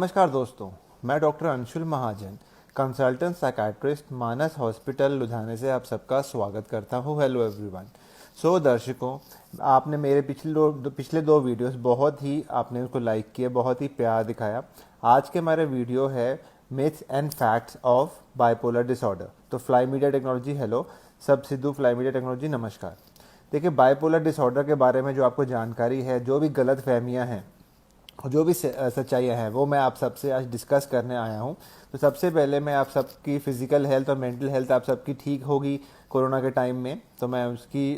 नमस्कार दोस्तों, मैं डॉक्टर अंशुल महाजन, कंसल्टेंट साइकाट्रिस्ट, मानस हॉस्पिटल लुधियाना से आप सबका स्वागत करता हूँ। Hello everyone. दर्शकों, आपने मेरे पिछले दो वीडियोस बहुत ही आपने उसको लाइक किया, बहुत ही प्यार दिखाया। आज के हमारे वीडियो है myths and facts of bipolar disorder. तो फ्लाई मीडिया टेक्नोलॉजी हेलो, सब सिद्धू फ्लाई मीडिया टेक्नोलॉजी नमस्कार। देखिए, बाइपोलर डिसऑर्डर के बारे में जो आपको जानकारी है, जो भी गलत फहमियाँ हैं, जो भी सच्चाइयाँ हैं, वो मैं आप सबसे आज डिस्कस करने आया हूँ। तो सबसे पहले मैं आप सबकी फ़िज़िकल हेल्थ और मेंटल हेल्थ आप सबकी ठीक होगी कोरोना के टाइम में। तो मैं उसकी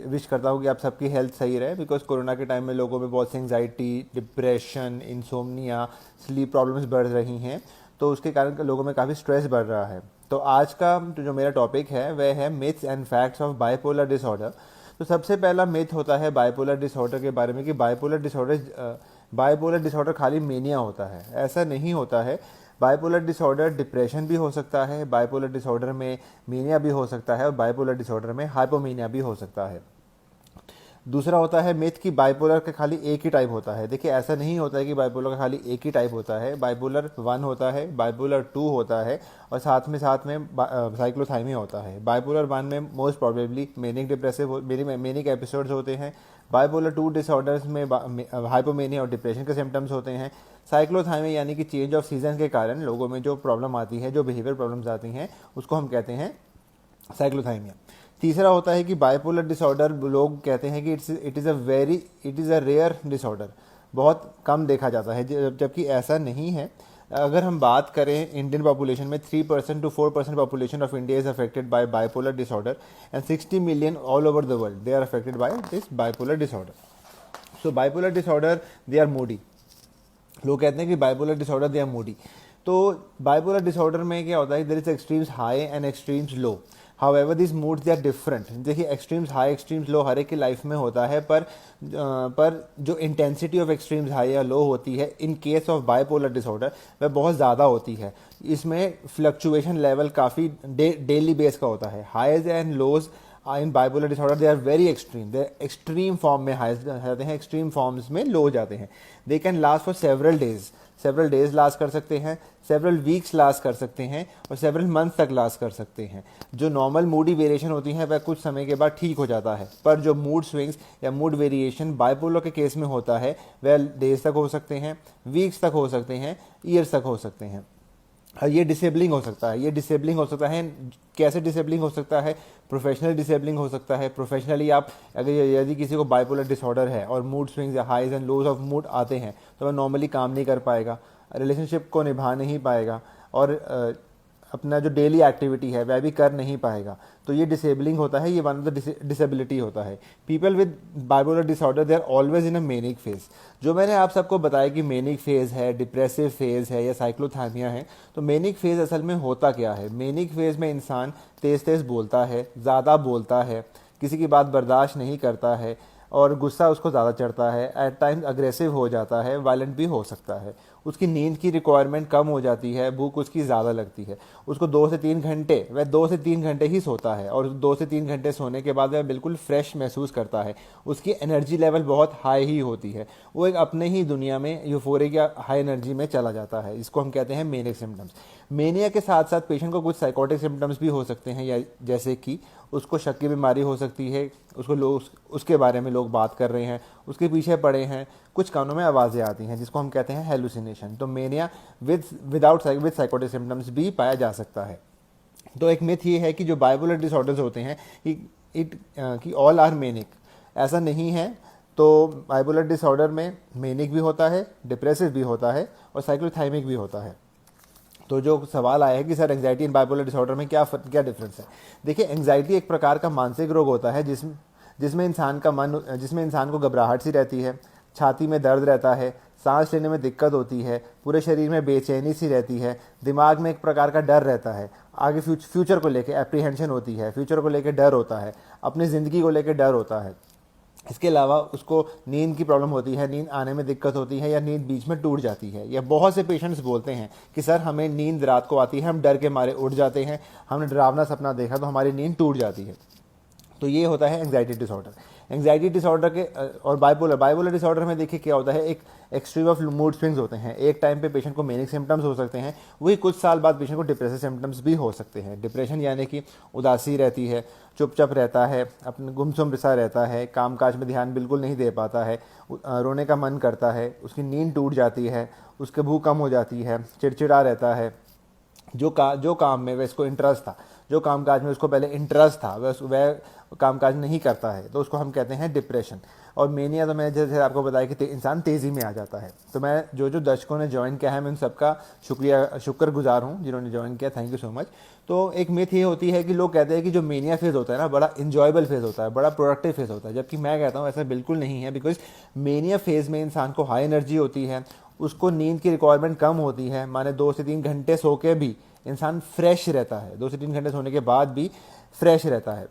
विश करता हूँ कि आप सबकी हेल्थ सही रहे, बिकॉज कोरोना के टाइम में लोगों में बहुत सी anxiety, depression, insomnia, sleep problems बढ़ रही हैं। तो उसके कारण लोगों में काफ़ी स्ट्रेस बढ़ रहा है। तो आज का जो मेरा टॉपिक है वह है myths and facts of bipolar disorder. तो सबसे पहला मिथ होता है बाइपोलर डिसऑर्डर के बारे में कि बाइपोलर डिसऑर्डर खाली मेनिया होता है। ऐसा नहीं होता है। बाइपोलर डिसऑर्डर डिप्रेशन भी हो सकता है, बाइपोलर डिसऑर्डर में मेनिया भी हो सकता है और बाइपोलर डिसऑर्डर में हाइपोमेनिया भी हो सकता है। दूसरा होता है मिथ कि बाइपोलर का खाली एक ही टाइप होता है। देखिए, ऐसा नहीं होता है कि बाइपोलर का खाली एक ही टाइप होता है। बाइपोलर 1 होता है, बाइपोलर 2 होता है और साथ में साइक्लोथाइमिया होता है। बाइपोलर 1 में मोस्ट प्रोबेबली मेनिक एपिसोड्स होते हैं। बाइपोलर 2 डिसऑर्डर्स में हाइपोमेनिया और डिप्रेशन के सिम्टम्स होते हैं। साइक्लोथाइमिया यानी कि चेंज ऑफ सीजन के कारण लोगों में जो प्रॉब्लम आती है, जो बिहेवियर प्रॉब्लम्स आती हैं, उसको हम कहते हैं साइक्लोथाइमिया। तीसरा होता है कि बाइपोलर डिसऑर्डर लोग कहते हैं कि it is a rare disorder, बहुत कम देखा जाता है, जबकि ऐसा नहीं है। अगर हम बात करें इंडियन पॉपुलेशन में 3% to 4% population of India is affected by bipolar disorder and 60 million all over the world they are affected by this bipolar disorder. So bipolar disorder they are moody. लोग कहते हैं कि bipolar disorder they are moody. तो bipolar disorder में क्या होता है, there is extremes high and extremes low. However this moods they are different. देखिए, एक्सट्रीम्स हाई एक्सट्रीम्स लो हर एक की लाइफ में होता है, पर जो इंटेंसिटी ऑफ एक्सट्रीम्स हाई या लो होती है in case of bipolar disorder वह बहुत ज़्यादा होती है। इसमें फ्लक्चुएशन लेवल काफ़ी डेली बेस का होता है। Highs and lows in bipolar disorder they are very extreme. They extreme form में हाई जाते हैं, एक्सट्रीम फॉर्म्स में लो जाते हैं। They can last for several days last कर सकते हैं, सेवरल वीक्स लास्ट कर सकते हैं और सेवरल मंथ तक लास्ट कर सकते हैं। जो नॉर्मल मूडी वेरिएशन होती है वह कुछ समय के बाद ठीक हो जाता है, पर जो मूड स्विंग्स या मूड वेरिएशन बाइपोलर के केस में होता है वह डेज तक हो सकते हैं, वीक्स तक हो सकते हैं, ईयर्स तक हो सकते हैं। ये डिसेबलिंग हो सकता है। कैसे डिसेबलिंग हो सकता है? प्रोफेशनल डिसेबलिंग हो सकता है। प्रोफेशनली आप अगर यदि किसी को बाइपोलर डिसऑर्डर है और मूड स्विंग्स या highs and lows of mood आते हैं तो वह नॉर्मली काम नहीं कर पाएगा, रिलेशनशिप को निभा नहीं पाएगा और अपना जो डेली एक्टिविटी है वह भी कर नहीं पाएगा। तो ये डिसेबलिंग होता है, ये वन ऑफ द डिसेबिलिटी होता है। People with bipolar disorder they are always in a manic phase. जो मैंने आप सबको बताया कि मेनिक फेज है, डिप्रेसिव फेज है या साइक्लोथाइमिया है, तो मेनिक फेज असल में होता क्या है? मेनिक फेज में इंसान तेज तेज बोलता है, ज़्यादा बोलता है, किसी की बात बर्दाश्त नहीं करता है और गुस्सा उसको ज़्यादा चढ़ता है, एट टाइम्स अग्रेसिव हो जाता है, वायलेंट भी हो सकता है। उसकी नींद की रिक्वायरमेंट कम हो जाती है, भूख उसकी ज़्यादा लगती है। उसको 2 से 3 घंटे वह 2 से 3 घंटे ही सोता है और 2 से 3 घंटे सोने के बाद वह बिल्कुल फ्रेश महसूस करता है। उसकी एनर्जी लेवल बहुत हाई ही होती है। वो एक अपने ही दुनिया में यूफोरिया हाई एनर्जी में चला जाता है। इसको हम कहते हैं मेनिक सिम्टम्स। मेनिया के साथ साथ पेशेंट को कुछ साइकोटिक सिम्टम्स भी हो सकते हैं, या जैसे कि उसको शक की बीमारी हो सकती है, उसके बारे में लोग बात कर रहे हैं, उसके पीछे पड़े हैं, कुछ कानों में आवाज़ें आती हैं जिसको हम कहते हैं हेलुसिनेशन। तो मेनिया विद साइकोटिक सिम्टम्स भी पाया जा सकता है। तो एक मिथ ये है कि जो बाइपोलर डिसऑर्डर्स होते हैं कि ऑल आर मेनिक, ऐसा नहीं है। तो बाइपोलर डिसऑर्डर में मेनिक भी होता है, डिप्रेसिव भी होता है और साइक्लोथाइमिक भी होता है। तो जो सवाल आया है कि sir anxiety and bipolar disorder में क्या डिफरेंस है? देखिए, एंग्जाइटी एक प्रकार का मानसिक रोग होता है जिसमें इंसान को घबराहट सी रहती है, छाती में दर्द रहता है, सांस लेने में दिक्कत होती है, पूरे शरीर में बेचैनी सी रहती है, दिमाग में एक प्रकार का डर रहता है, आगे फ्यूचर को लेकर एप्रीहेंशन होती है, फ्यूचर को लेकर डर होता है, अपनी ज़िंदगी को लेकर डर होता है। इसके अलावा उसको नींद की प्रॉब्लम होती है, नींद आने में दिक्कत होती है या नींद बीच में टूट जाती है। या बहुत से पेशेंट्स बोलते हैं कि सर हमें नींद रात को आती है, हम डर के मारे उठ जाते हैं, हमने डरावना सपना देखा तो हमारी नींद टूट जाती है। तो ये होता है एंग्जाइटी डिसऑर्डर। एंग्जाइटी डिसऑर्डर के और बाइपोलर डिसऑर्डर में देखिए क्या होता है, एक एक्सट्रीम ऑफ मूड स्विंग्स होते हैं। एक टाइम पे पेशेंट को मेनिक सिम्टम्स हो सकते हैं, वही कुछ साल बाद पेशेंट को डिप्रेसिव सिम्टम्स भी हो सकते हैं। डिप्रेशन यानी कि उदासी रहती है, चुपचाप रहता है, अपने गुमसुम सा रहता है, कामकाज में ध्यान बिल्कुल नहीं दे पाता है, रोने का मन करता है, उसकी नींद टूट जाती है, उसके भूख कम हो जाती है, चिड़चिड़ा रहता है। जो काम में वह इसको इंटरेस्ट था, जो कामकाज में उसको पहले इंटरेस्ट था, वह कामकाज नहीं करता है, तो उसको हम कहते हैं डिप्रेशन। और मेनिया तो मैंने जैसे आपको बताया कि इंसान तेज़ी में आ जाता है। तो मैं जो दर्शकों ने ज्वाइन किया है, मैं उन सबका शुक्रगुजार हूँ जिन्होंने ज्वाइन किया, थैंक यू सो मच। तो एक मिथ ये होती है कि लोग कहते हैं कि जो मेनिया फेज़ होता है ना, बड़ा इंजॉयबल फेज़ होता है, बड़ा प्रोडक्टिव फेज़ होता है, जबकि मैं कहता हूँ ऐसा बिल्कुल नहीं है। बिकॉज मेनिया फेज़ में इंसान को हाई एनर्जी होती है, उसको नींद की रिक्वायरमेंट कम होती है, माने 2 से 3 घंटे सो के भी इंसान फ्रेश रहता है, 2 से 3 घंटे सोने के बाद भी फ्रेश रहता है।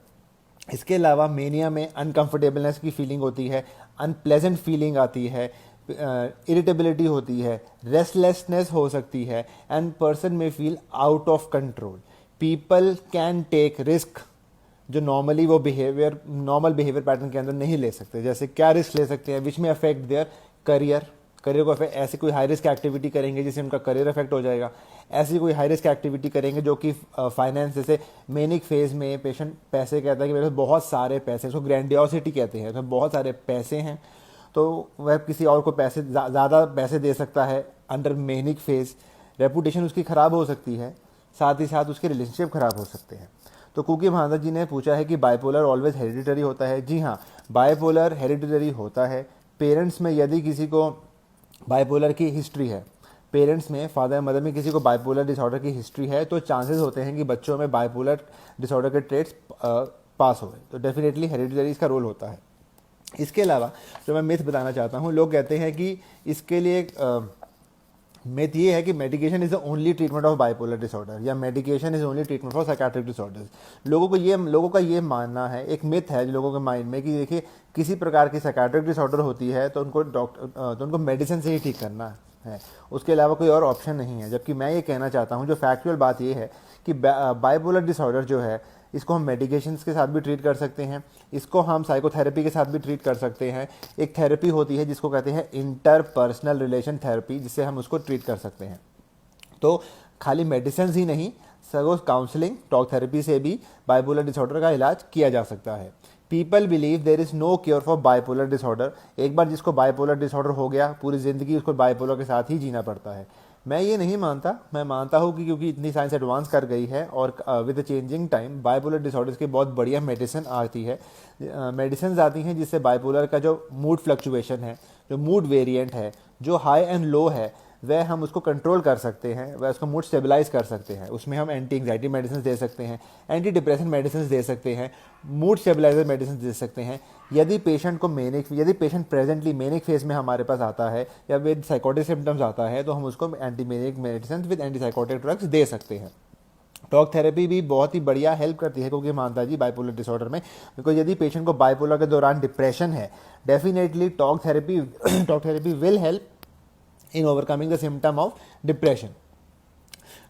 इसके अलावा मेनिया में अनकंफर्टेबलनेस की फीलिंग होती है, अनप्लेजेंट फीलिंग आती है, इरिटेबिलिटी होती है, रेस्टलेसनेस हो सकती है, एंड पर्सन में feel out of control. People can take risk जो नॉर्मली वो नॉर्मल बिहेवियर पैटर्न के अंदर नहीं ले सकते। जैसे क्या रिस्क ले सकते हैं, विच में अफेक्ट देयर करियर को अफेक्ट, ऐसी कोई हाई रिस्क एक्टिविटी करेंगे जिससे उनका करियर अफेक्ट हो जाएगा। ऐसी कोई हाई रिस्क एक्टिविटी करेंगे जो कि फाइनेंस, जैसे मेनिक फेज में पेशेंट पैसे कहता है कि मेरे पास बहुत सारे पैसे, इसको ग्रैंडियोसिटी कहते हैं, तो बहुत सारे पैसे हैं, तो वह किसी और को पैसे ज़्यादा पैसे दे सकता है अंडर मेनिक फेज। रेपुटेशन उसकी ख़राब हो सकती है, साथ ही साथ उसके रिलेशनशिप ख़राब हो सकते हैं। तो कुकी भांदा जी ने पूछा है कि बाइपोलर ऑलवेज हेरिडिटरी होता है। जी हाँ, बाइपोलर हेरिडिटरी होता है। पेरेंट्स में यदि किसी को बाइपोलर की हिस्ट्री है, पेरेंट्स में फादर मदर में किसी को बाइपोलर डिसऑर्डर की हिस्ट्री है, तो चांसेस होते हैं कि बच्चों में बाइपोलर डिसऑर्डर के ट्रेट्स पास हो गए, तो डेफिनेटली हेरिडिटरी इसका रोल होता है। इसके अलावा जो मैं मिथ बताना चाहता हूँ, लोग कहते हैं कि इसके लिए मिथ ये है कि medication is the only treatment of bipolar disorder, या medication is only treatment for psychiatric disorders. लोगों का ये मानना है, एक मिथ है लोगों के माइंड में, कि देखिए किसी प्रकार की साइकाट्रिक डिसऑर्डर होती है तो उनको मेडिसिन से ही ठीक करना है, उसके अलावा कोई और ऑप्शन नहीं है। जबकि मैं ये कहना चाहता हूँ, जो फैक्चुअल बात ये है कि बाइपोलर डिसऑर्डर जो है, इसको हम मेडिकेशंस के साथ भी ट्रीट कर सकते हैं, इसको हम साइकोथेरेपी के साथ भी ट्रीट कर सकते हैं। एक थेरेपी होती है जिसको कहते हैं इंटरपर्सनल रिलेशन थेरेपी, जिससे हम उसको ट्रीट कर सकते हैं। तो खाली मेडिसिन ही नहीं, सगों काउंसलिंग, टॉक थेरेपी से भी बाइपोलर डिसऑर्डर का इलाज किया जा सकता है। People believe there is no cure for bipolar disorder. एक बार जिसको बाइपोलर डिसऑर्डर हो गया, पूरी ज़िंदगी उसको बाइपोलर के साथ ही जीना पड़ता है। मैं ये नहीं मानता। मैं मानता हूँ कि क्योंकि इतनी साइंस एडवांस कर गई है और with the changing time bipolar disorders की बहुत बढ़िया मेडिसिन आती है, मेडिसिन आती हैं जिससे बाइपोलर का जो मूड फ्लक्चुएशन है, जो मूड वेरिएंट है, जो हाई एंड लो है, वह हम उसको कंट्रोल कर सकते हैं, वह उसको मूड स्टेबलाइज कर सकते हैं। उसमें हम एंटी एंग्जाइटी मेडिसिन दे सकते हैं, एंटी डिप्रेशन मेडिसिन दे सकते हैं, मूड स्टेबलाइजर मेडिसिन दे सकते हैं। यदि पेशेंट प्रेजेंटली मेनिक फेज में हमारे पास आता है या विद साइकोटिक सिम्टम्स आता है, तो हम उसको anti manic medicine with anti psychotic drugs दे सकते हैं। टॉक थेरेपी भी बहुत ही बढ़िया हेल्प करती है, क्योंकि मानता जी बाइपोलर डिसऑर्डर में, बिकॉज यदि पेशेंट को बाइपोलर के दौरान डिप्रेशन है, definitely talk therapy will help in overcoming the symptom of depression.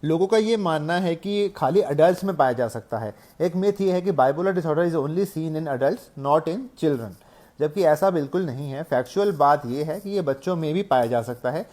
लोगों का ये मानना है कि खाली अडल्ट्स में पाया जा सकता है। एक मिथ ये है कि bipolar disorder is only seen in adults, not in children, जबकि ऐसा बिल्कुल नहीं है। फैक्चुअल बात ये है कि ये बच्चों में भी पाया जा सकता है।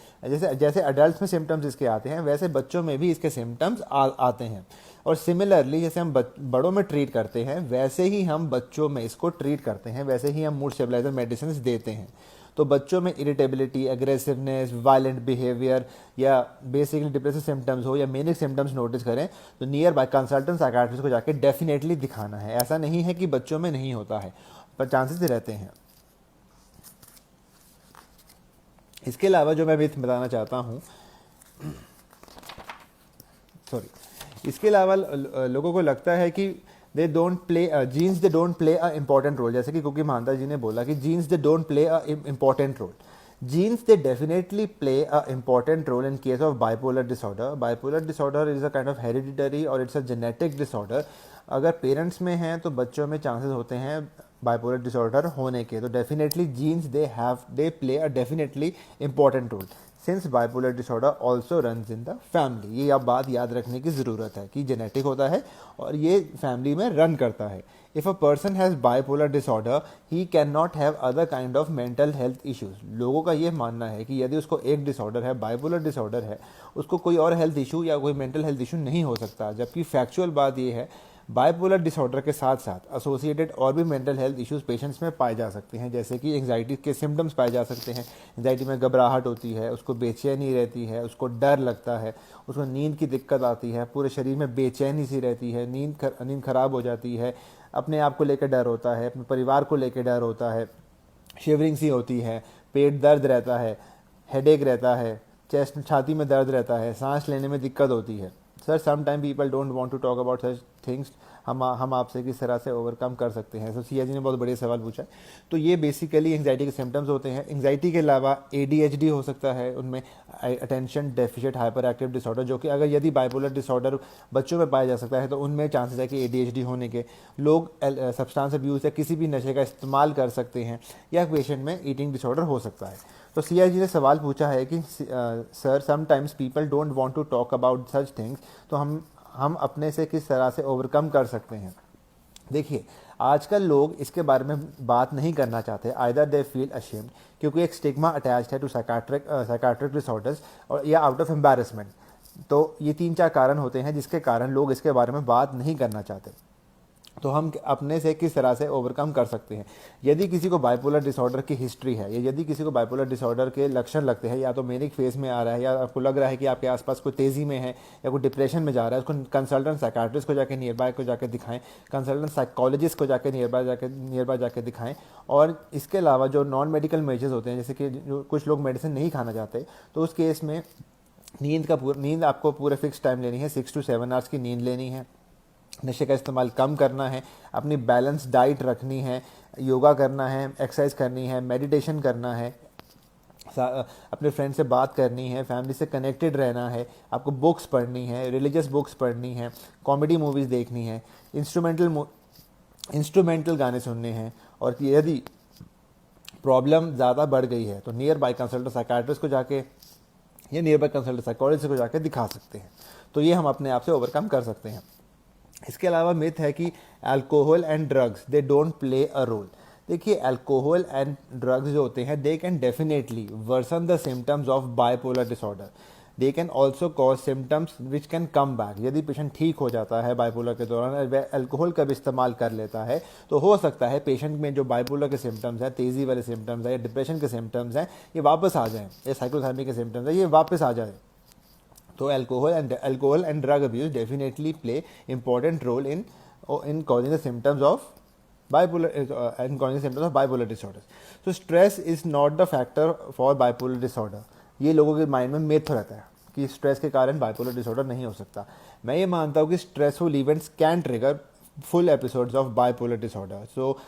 जैसे अडल्ट्स में सिम्टम्स इसके आते हैं, वैसे बच्चों में भी इसके सिम्टम्स आते हैं। और सिमिलरली जैसे हम बड़ों में ट्रीट करते हैं, वैसे ही हम बच्चों में इसको ट्रीट करते हैं, वैसे ही हम मूड स्टेबलाइजर मेडिसिन देते हैं। तो बच्चों में इरिटेबिलिटी, एग्रेसिवनेस, वायलेंट बिहेवियर या बेसिकली डिप्रेसिव सिम्टम्स हो या मेनिक सिम्टम्स नोटिस करें, तो नियर बाय कंसल्टेंट साइकाट्रिस्ट को जाके डेफिनेटली दिखाना है। ऐसा नहीं है कि बच्चों में नहीं होता है, पर चांसेस रहते हैं। इसके अलावा जो मैं मिथ बताना चाहता हूँ, इसके अलावा लोगों को लगता है कि genes they don't play a important role. जैसे कि कुकी महांता जी ने बोला कि genes they don't play a important role. Genes they definitely play a important role in case of bipolar disorder. Bipolar disorder is a kind of hereditary और it's a genetic disorder. अगर parents में हैं तो बच्चों में chances होते हैं bipolar disorder होने के। तो definitely genes they play a definitely important role. Since bipolar disorder also runs in the family. ये आप बात याद रखने की ज़रूरत है कि जेनेटिक होता है और ये फैमिली में रन करता है। If a person has bipolar disorder he can not have other kind of mental health issues. लोगों का ये मानना है कि यदि उसको एक डिसऑर्डर है, बाइपोलर डिसऑर्डर है, उसको कोई और हेल्थ इशू या कोई मेंटल हेल्थ इशू नहीं हो सकता। जबकि फैक्चुअल बात ये है, बाइपोलर डिसऑर्डर के साथ साथ एसोसिएटेड और भी मेंटल हेल्थ इश्यूज पेशेंट्स में पाए जा सकते हैं, जैसे कि एंग्जाइटी के सिम्टम्स पाए जा सकते हैं। एंग्जाइटी में घबराहट होती है, उसको बेचैनी रहती है, उसको डर लगता है, उसको नींद की दिक्कत आती है, पूरे शरीर में बेचैनी सी रहती है, नींद खराब हो जाती है, अपने आप को लेकर डर होता है, अपने परिवार को लेकर डर होता है, शिवरिंग सी होती है, पेट दर्द रहता है, हेडेक रहता है, चेस्ट छाती में दर्द रहता है, सांस लेने में दिक्कत होती है। Sir some time people don't want to talk about such things. हम आपसे किस तरह से ओवरकम कर सकते हैं। तो सिया जी ने बहुत बढ़िया सवाल पूछा है। तो ये बेसिकली एंग्जाइटी के सिम्टम्स होते हैं। एंग्जाइटी के अलावा ADHD हो सकता है, उनमें attention deficit hyper active disorder, जो कि अगर यदि बाइपोलर डिसऑर्डर बच्चों में पाया जा सकता है तो उनमें चांसेस है कि ADHD होने के। लोग सब्सटेंस अब्यूज़ या किसी भी नशे का इस्तेमाल कर सकते हैं, या पेशेंट में ईटिंग डिसऑर्डर हो सकता है। तो सिया जी ने सवाल पूछा है कि sir sometimes people don't want to talk about such things, तो हम अपने से किस तरह से ओवरकम कर सकते हैं। देखिए, आजकल लोग इसके बारे में बात नहीं करना चाहते। आइदर दे फील अशेम्ड, क्योंकि एक स्टिग्मा अटैच्ड है टू साइकाट्रिक डिसऑर्डर्स, और या आउट ऑफ एम्बैरेसमेंट। तो ये 3-4 कारण होते हैं जिसके कारण लोग इसके बारे में बात नहीं करना चाहते। तो हम अपने से किस तरह से ओवरकम कर सकते हैं। यदि किसी को बाइपोलर डिसऑर्डर की हिस्ट्री है, या यदि किसी को बाइपोलर डिसऑर्डर के लक्षण लगते हैं, या तो मैनिक फेज में आ रहा है, या आपको लग रहा है कि आपके आसपास कोई तेज़ी में है या कोई डिप्रेशन में जा रहा है, उसको कंसल्टेंट साइकाट्रिस्ट को जाके नियर बाय को जाकर दिखाएं, कंसल्टेंट साइकोलॉजिस्ट को जाकर नियर बाय जाकर दिखाएं। और इसके अलावा जो नॉन मेडिकल मेजर्स होते हैं, जैसे कि जो कुछ लोग मेडिसिन नहीं खाना चाहते, तो उस केस में नींद आपको पूरे फिक्स टाइम लेनी है, 6 to 7 आवर्स की नींद लेनी है, नशे का इस्तेमाल कम करना है, अपनी बैलेंस डाइट रखनी है, योगा करना है, एक्सरसाइज करनी है, मेडिटेशन करना है, अपने फ्रेंड से बात करनी है, फैमिली से कनेक्टेड रहना है, आपको बुक्स पढ़नी है, रिलीजियस बुक्स पढ़नी है, कॉमेडी मूवीज़ देखनी है, इंस्ट्रूमेंटल गाने सुनने हैं। और यदि प्रॉब्लम ज़्यादा बढ़ गई है तो नियर बाय कंसल्टेंट साइकाट्रिस्ट को जाके या नियर बाय कंसल्टेंट साइकोलॉजिस्ट को जाके दिखा सकते हैं। तो ये हम अपने आप से ओवरकम कर सकते हैं। इसके अलावा मिथ है कि alcohol and drugs they don't play a role. देखिए, अल्कोहल एंड ड्रग्स जो होते हैं they can definitely worsen the symptoms of bipolar disorder. They can also cause symptoms which can come back. यदि पेशेंट ठीक हो जाता है बाइपोलर के दौरान, वह अल्कोहल का भी इस्तेमाल कर लेता है, तो हो सकता है पेशेंट में जो बाइपोलर के सिम्टम्स हैं, तेज़ी वाले सिम्टम्स हैं, या डिप्रेशन के सिम्टम्स हैं, ये वापस आ जाएँ, या साइकोथेरेपी के सिम्टम्स हैं, ये वापस आ जाए। तो alcohol and drug abuse definitely play important role in causing the symptoms of bipolar disorders. So stress is not the factor for bipolar disorder. ये लोगों के माइंड में मिथ रहता है कि स्ट्रेस के कारण बाइपोलर डिसऑर्डर नहीं हो सकता। मैं ये मानता हूँ कि stressful events can trigger full episodes of bipolar disorder. So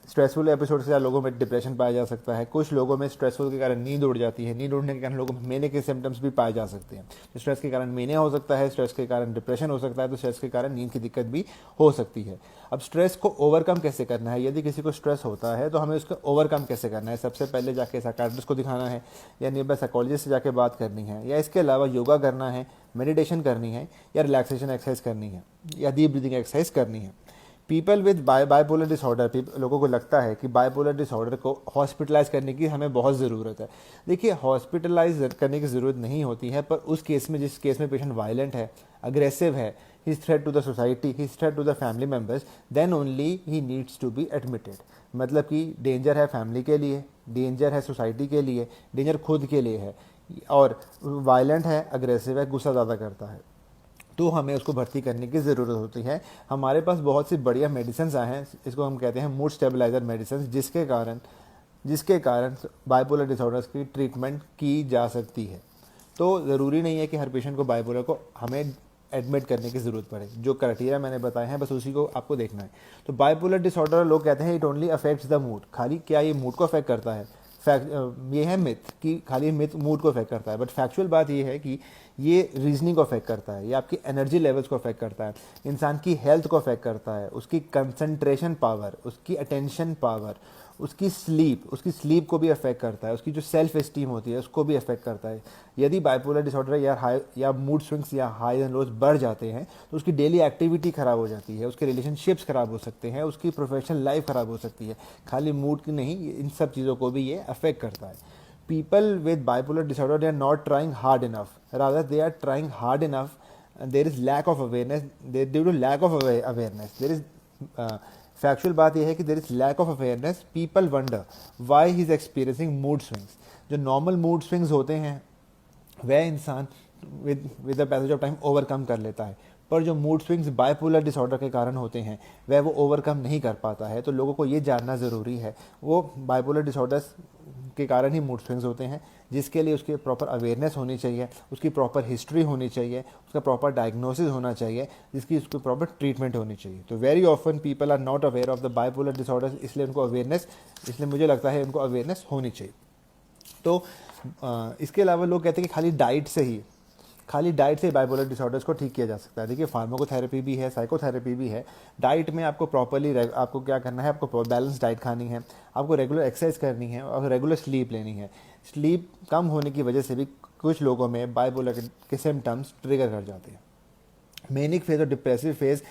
stressful episode से लोगों में डिप्रेशन पाया जा सकता है। कुछ लोगों में स्ट्रेसफुल के कारण नींद उड़ जाती है, नींद उड़ने के कारण लोगों में मेने के सिम्टम्स भी पाए जा सकते हैं। तो स्ट्रेस के कारण मेनिया हो सकता है, स्ट्रेस के कारण डिप्रेशन हो सकता है, तो स्ट्रेस के कारण नींद की दिक्कत भी हो सकती है। अब स्ट्रेस को ओवरकम कैसे करना है, यदि किसी को स्ट्रेस होता है तो हमें उसको ओवरकम कैसे करना है। सबसे पहले जाके साइकाट्रिस्ट को दिखाना है, या नियर बाय साइकोलॉजिस्ट से जाके बात करनी है, या इसके अलावा योगा करना है, मेडिटेशन करनी है, या रिलैक्सेशन एक्सरसाइज करनी है, या डीप ब्रीदिंग एक्सरसाइज करनी है। पीपल विद बाइपोलर डिसऑर्डर, लोगों को लगता है कि बाइपोलर डिसऑर्डर को हॉस्पिटलाइज करने की हमें बहुत ज़रूरत है। देखिए, हॉस्पिटलाइज करने की ज़रूरत नहीं होती है, पर उस केस में, जिस केस में पेशेंट वायलेंट है, अग्रेसिव है, he is threat to the society, he is threat to the family members, then only he needs to be admitted. मतलब कि डेंजर है फैमिली के लिए, डेंजर है सोसाइटी के लिए, डेंजर खुद के लिए है, और वायलेंट है, अग्रेसिव है, गुस्सा ज़्यादा करता है, तो हमें उसको भर्ती करने की ज़रूरत होती है। हमारे पास बहुत सी बढ़िया मेडिसिन आए हैं, इसको हम कहते हैं मूड स्टेबलाइजर मेडिसिन, जिसके कारण बाइपोलर डिसऑर्डर्स की ट्रीटमेंट की जा सकती है। तो ज़रूरी नहीं है कि हर पेशेंट को बाइपोलर को हमें एडमिट करने की ज़रूरत पड़े। जो क्राइटेरिया मैंने बताए हैं बस उसी को आपको देखना है। तो बाइपोलर डिसऑर्डर लोग कहते हैं it only affects the mood. खाली क्या ये मूड को अफेक्ट करता है? ये है मिथ कि खाली मिथ मूड को अफेक्ट करता है, बट फैक्चुअल बात ये है कि ये रीजनिंग को अफेक्ट करता है, ये आपकी एनर्जी लेवल्स को अफेक्ट करता है, इंसान की हेल्थ को अफेक्ट करता है, उसकी कंसंट्रेशन पावर, उसकी अटेंशन पावर, उसकी स्लीप को भी अफेक्ट करता है, उसकी जो सेल्फ एस्टीम होती है उसको भी अफेक्ट करता है। यदि बाइपोलर डिसऑर्डर या मूड स्विंग्स या हाई एंड लोज बढ़ जाते हैं तो उसकी डेली एक्टिविटी खराब हो जाती है, उसके रिलेशनशिप्स खराब हो सकते हैं, उसकी प्रोफेशनल लाइफ खराब हो सकती है। खाली मूड की नहीं, इन सब चीज़ों को भी ये अफेक्ट करता है। People with bipolar disorder, they are not trying hard enough, rather they are trying hard enough, and there is lack of awareness, due to lack of awareness there is factual बात यह है कि there is lack of awareness, people wonder why he is experiencing mood swings। जो normal mood swings होते हैं वह इंसान with the passage of time overcome कर लेता है, पर जो मूड स्विंग्स बाइपोलर डिसऑर्डर के कारण होते हैं वह वो ओवरकम नहीं कर पाता है। तो लोगों को ये जानना ज़रूरी है, वो बाइपोलर डिसऑर्डर्स के कारण ही मूड स्विंग्स होते हैं, जिसके लिए उसकी प्रॉपर अवेयरनेस होनी चाहिए, उसकी प्रॉपर हिस्ट्री होनी चाहिए, उसका प्रॉपर डायग्नोसिस होना चाहिए, जिसकी उसकी प्रॉपर ट्रीटमेंट होनी चाहिए। तो very often people are not aware of the bipolar disorders, इसलिए उनको अवेयरनेस, इसलिए मुझे लगता है उनको अवेयरनेस होनी चाहिए। तो इसके अलावा लोग कहते हैं कि खाली डाइट से बाइपोलर डिसऑर्डर्स को ठीक किया जा सकता है। देखिए, फार्माकोथेरेपी भी है, साइकोथेरेपी भी है। डाइट में आपको प्रॉपर्ली आपको क्या करना है, आपको बैलेंस डाइट खानी है, आपको रेगुलर एक्सरसाइज करनी है और रेगुलर स्लीप लेनी है। स्लीप कम होने की वजह से भी कुछ लोगों में बाइपोलर के सिम्टम्स ट्रिगर कर जाते हैं। मेनिक फेज और डिप्रेसिव फेज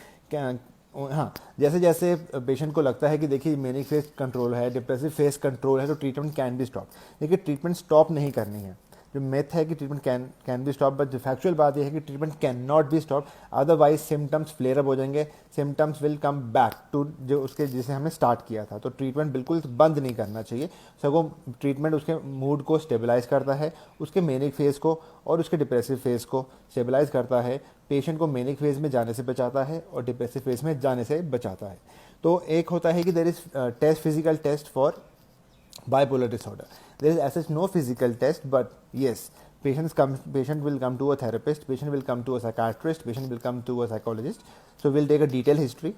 हाँ, जैसे जैसे पेशेंट को लगता है कि देखिए मेनिक फेज कंट्रोल है, डिप्रेसिव फेज कंट्रोल है, तो ट्रीटमेंट कैन बी स्टॉप। देखिए, ट्रीटमेंट स्टॉप नहीं करनी है। जो मिथ है कि treatment can be stop, but जो फैक्चुअल बात यह है कि treatment can not be stop, otherwise symptoms flare up हो जाएंगे, symptoms will come back to जो उसके जिसे हमने स्टार्ट किया था। तो ट्रीटमेंट बिल्कुल बंद नहीं करना चाहिए, सगों ट्रीटमेंट उसके मूड को स्टेबलाइज करता है, उसके मेनिक फेज को और उसके डिप्रेसिव फेज को स्टेबलाइज करता है, पेशेंट को मेनिक फेज में जाने से बचाता है और डिप्रेसिव फेज में जाने से बचाता है। तो एक होता है कि there is physical test for bipolar disorder. There is as such no physical test, but yes, patient will come to a therapist, patient will come to a psychiatrist, patient will come to a psychologist. So we'll take a detailed history,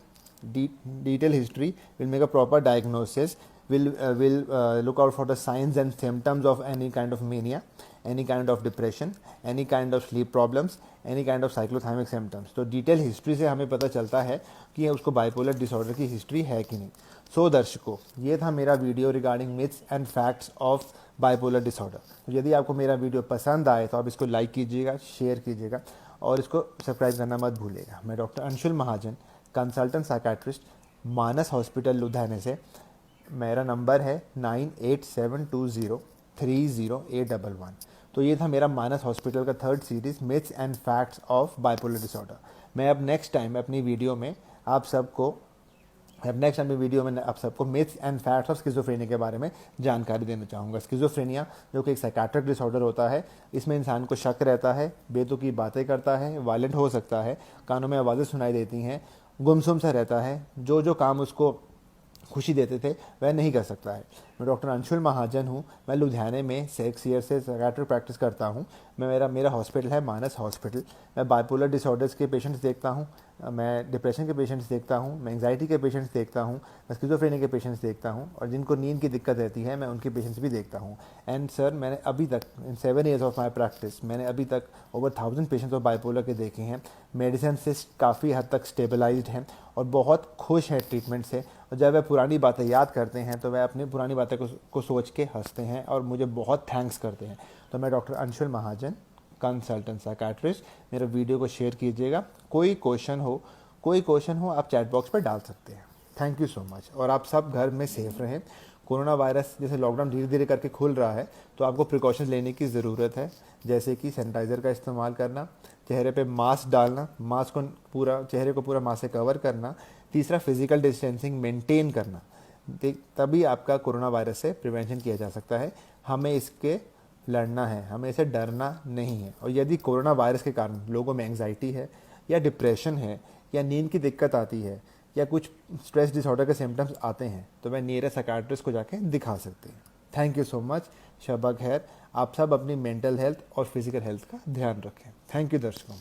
we'll make a proper diagnosis, we'll look out for the signs and symptoms of any kind of mania, any kind of depression, any kind of sleep problems, any kind of cyclothymic symptoms. तो detail history से हमें पता चलता है कि उसको bipolar disorder की history है कि नहीं। सो दर्शकों, ये था मेरा video regarding myths and facts of bipolar disorder. तो यदि आपको मेरा वीडियो पसंद आए तो आप इसको लाइक कीजिएगा, शेयर कीजिएगा और इसको सब्सक्राइब करना मत भूलिएगा। मैं डॉक्टर अंशुल महाजन, कंसल्टेंट साइकेट्रिस्ट, मानस हॉस्पिटल लुधियाने से। मेरा नंबर है 9872030811। तो ये था मेरा मानस हॉस्पिटल का third series, myths and facts of bipolar disorder. मैं अब नेक्स्ट टाइम अपनी वीडियो में आप सबको myths and facts of schizophrenia के बारे में जानकारी देना चाहूँगा। स्किज़ोफ्रेनिया जो कि एक साइकाट्रिक डिसऑर्डर होता है, इसमें इंसान को शक रहता है, बेतुकी बातें करता है, वायलेंट हो सकता है, कानों में आवाज़ें सुनाई देती हैं, गुमसुम सा रहता है, जो काम उसको खुशी देते थे वह नहीं कर सकता है। मैं डॉक्टर अंशुल महाजन हूँ, मैं लुधियाने में 6 ईयर से साइकियाट्रिक प्रैक्टिस करता हूँ। मेरा हॉस्पिटल है मानस हॉस्पिटल। मैं बाइपोलर डिसऑर्डर्स के पेशेंट्स देखता हूँ, मैं डिप्रेशन के पेशेंट्स देखता हूँ, मैं एंग्जाइटी के पेशेंट्स देखता हूँ, मैं स्किज़ोफ्रेनिया के पेशेंट्स देखता हूँ और जिनको नींद की दिक्कत रहती है मैं उनके पेशेंट्स भी देखता हूँ। एंड सर, मैंने अभी तक इन 7 ईयर्स ऑफ माई प्रैक्टिस मैंने अभी तक ओवर 1000 पेशेंट्स ऑफ बाइपोलर के देखे हैं। मेडिसिन से काफ़ी हद तक स्टेबलाइज्ड हैं और बहुत खुश हैं ट्रीटमेंट से। और जब वह पुरानी बातें याद करते हैं तो वह अपनी पुरानी बातें को सोच के हंसते हैं और मुझे बहुत थैंक्स करते हैं। तो मैं डॉक्टर अंशुल महाजन, कंसल्टेंट साइकियाट्रिस्ट। मेरे वीडियो को शेयर कीजिएगा। कोई क्वेश्चन हो आप चैट बॉक्स पर डाल सकते हैं। Thank you so much. और आप सब घर में सेफ रहें। कोरोना वायरस जैसे लॉकडाउन धीरे धीरे करके खुल रहा है तो आपको प्रिकॉशंस लेने की ज़रूरत है, जैसे कि सैनिटाइज़र का इस्तेमाल करना, चेहरे पे मास्क डालना, चेहरे को पूरा मास्क से कवर करना। तीसरा, फिजिकल डिस्टेंसिंग मेंटेन करना। तभी आपका कोरोना वायरस से प्रिवेंशन किया जा सकता है। हमें इसके लड़ना है, हमें इसे डरना नहीं है। और यदि कोरोना वायरस के कारण लोगों में एंग्जाइटी है या डिप्रेशन है या नींद की दिक्कत आती है या कुछ स्ट्रेस डिसऑर्डर के सिम्टम्स आते हैं तो वह नियरेस्ट साइकियाट्रिस्ट को जाके दिखा सकते हैं। Thank you so much. शबा खैर। आप सब अपनी मेंटल हेल्थ और फिजिकल हेल्थ का ध्यान रखें। थैंक यू दर्शकों।